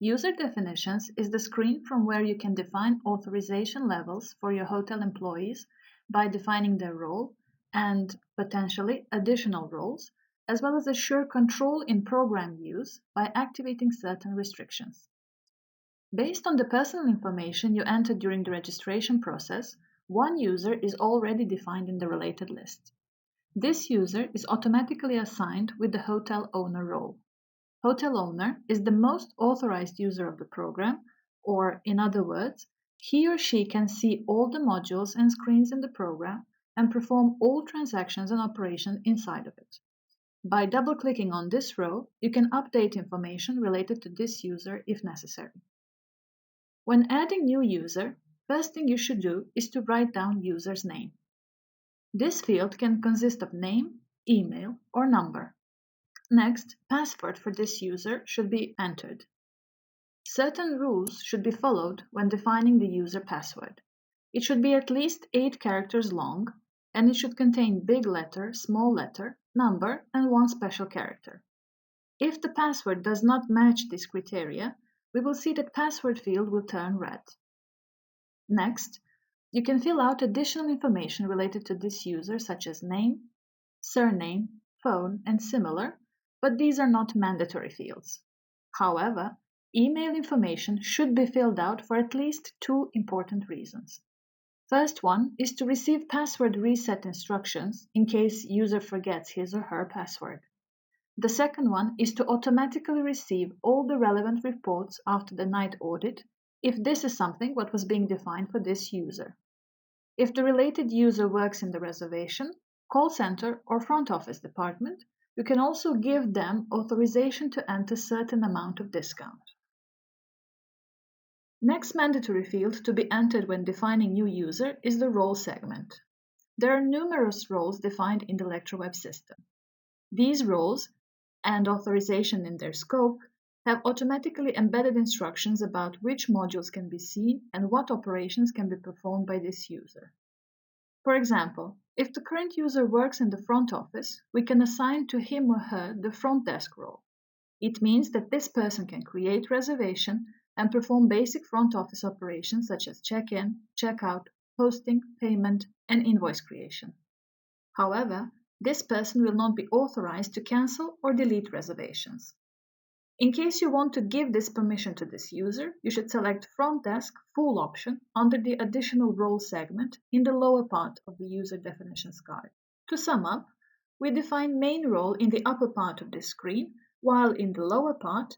User definitions is the screen from where you can define authorization levels for your hotel employees by defining their role and potentially additional roles, as well as assure control in program use by activating certain restrictions. Based on the personal information you entered during the registration process, one user is already defined in the related list. This user is automatically assigned with the hotel owner role. Hotel owner is the most authorized user of the program, or in other words, he or she can see all the modules and screens in the program and perform all transactions and operations inside of it. By double-clicking on this row, you can update information related to this user if necessary. When adding new user, first thing you should do is to write down user's name. This field can consist of name, email, or number. Next, password for this user should be entered. Certain rules should be followed when defining the user password. It should be at least 8 characters long, and it should contain big letter, small letter, number, and one special character. If the password does not match this criteria, we will see that password field will turn red. Next, you can fill out additional information related to this user such as name, surname, phone, and similar, but these are not mandatory fields. However, email information should be filled out for at least 2 important reasons. First one is to receive password reset instructions in case user forgets his or her password. The second one is to automatically receive all the relevant reports after the night audit if this is something what was being defined for this user. If the related user works in the reservation, call center, or front office department, you can also give them authorization to enter certain amount of discount. Next mandatory field to be entered when defining new user is the role segment. There are numerous roles defined in the Elektraweb system. These roles and authorization in their scope have automatically embedded instructions about which modules can be seen and what operations can be performed by this user. For example, if the current user works in the front office, we can assign to him or her the front desk role. It means that this person can create reservation and perform basic front office operations such as check-in, check-out, posting, payment, and invoice creation. However, this person will not be authorized to cancel or delete reservations. In case you want to give this permission to this user, you should select Front Desk Full option under the Additional Role segment in the lower part of the User Definitions card. To sum up, we define Main Role in the upper part of this screen, while in the lower part,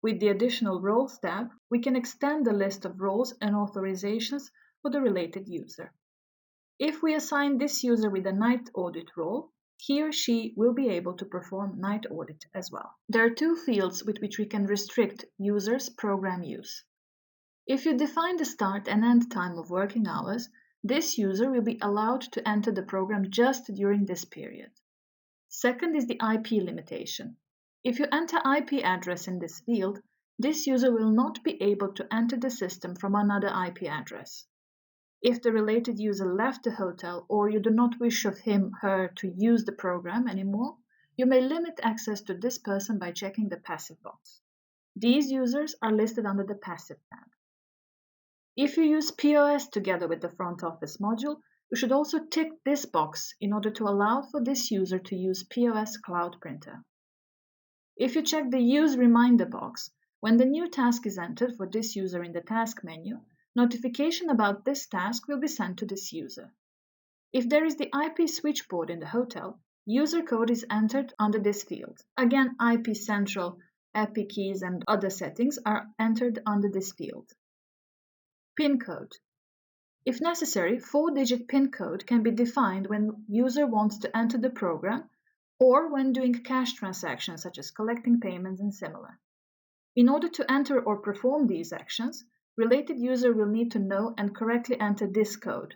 with the Additional Roles tab, we can extend the list of roles and authorizations for the related user. If we assign this user with a night audit role, he or she will be able to perform night audit as well. There are 2 fields with which we can restrict users' program use. If you define the start and end time of working hours, this user will be allowed to enter the program just during this period. Second is the IP limitation. If you enter IP address in this field, this user will not be able to enter the system from another IP address. If the related user left the hotel or you do not wish of him/her to use the program anymore, you may limit access to this person by checking the passive box. These users are listed under the passive tab. If you use POS together with the front office module, you should also tick this box in order to allow for this user to use POS Cloud Printer. If you check the Use Reminder box, when the new task is entered for this user in the task menu, notification about this task will be sent to this user. If there is the IP switchboard in the hotel, user code is entered under this field. Again, IP Central, API keys, and other settings are entered under this field. PIN code. If necessary, 4-digit PIN code can be defined when user wants to enter the program or when doing cash transactions such as collecting payments and similar. In order to enter or perform these actions, related user will need to know and correctly enter this code.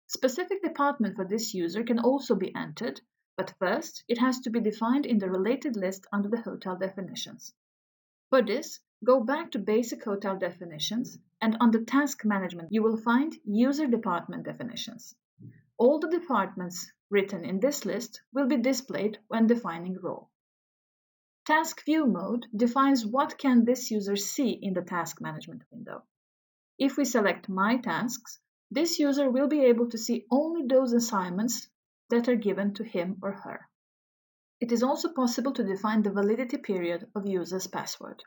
Specific department for this user can also be entered, but first it has to be defined in the related list under the hotel definitions. For this, go back to basic hotel definitions and under task management you will find user department definitions. All the departments written in this list will be displayed when defining role. Task View mode defines what can this user see in the task management window. If we select My Tasks, this user will be able to see only those assignments that are given to him or her. It is also possible to define the validity period of user's password.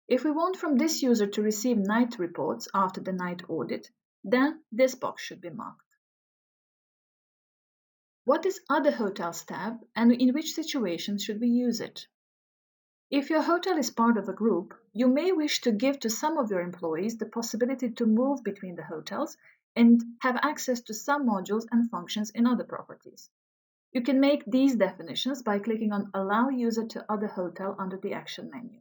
If we want from this user to receive night reports after the night audit, then this box should be marked. What is Other Hotels tab, and in which situations should we use it? If your hotel is part of a group, you may wish to give to some of your employees the possibility to move between the hotels and have access to some modules and functions in other properties. You can make these definitions by clicking on Allow User to Other Hotel under the Action menu.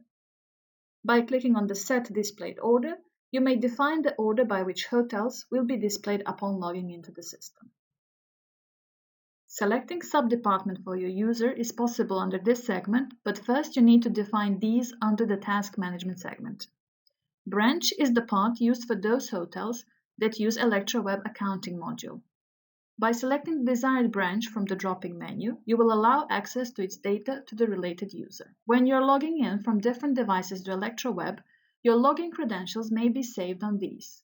By clicking on the Set Displayed Order, you may define the order by which hotels will be displayed upon logging into the system. Selecting sub-department for your user is possible under this segment, but first you need to define these under the Task Management segment. Branch is the part used for those hotels that use Elektraweb accounting module. By selecting the desired branch from the drop-in menu, you will allow access to its data to the related user. When you're logging in from different devices to Elektraweb, your login credentials may be saved on these.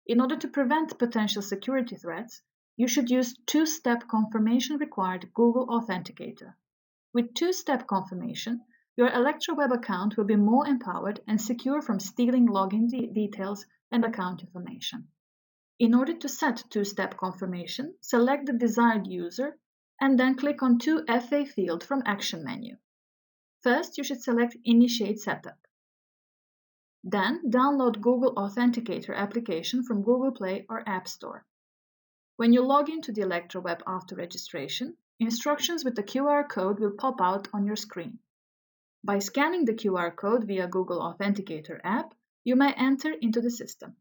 In order to prevent potential security threats, you should use two-step confirmation required Google Authenticator. With two-step confirmation, your Elektraweb account will be more empowered and secure from stealing login details and account information. In order to set two-step confirmation, select the desired user and then click on 2FA field from Action menu. First, you should select Initiate Setup. Then, download Google Authenticator application from Google Play or App Store. When you log into the Elektraweb after registration, instructions with the QR code will pop out on your screen. By scanning the QR code via Google Authenticator app, you may enter into the system.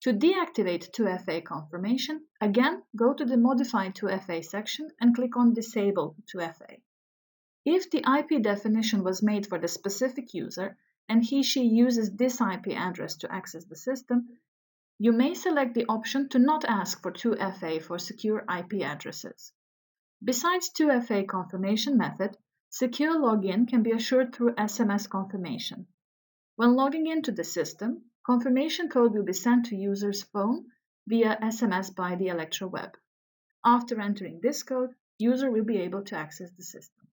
To deactivate 2FA confirmation, again go to the Modify 2FA section and click on Disable 2FA. If the IP definition was made for the specific user and he/she uses this IP address to access the system, you may select the option to not ask for 2FA for secure IP addresses. Besides 2FA confirmation method, secure login can be assured through SMS confirmation. When logging into the system, confirmation code will be sent to user's phone via SMS by the Elektraweb. After entering this code, user will be able to access the system.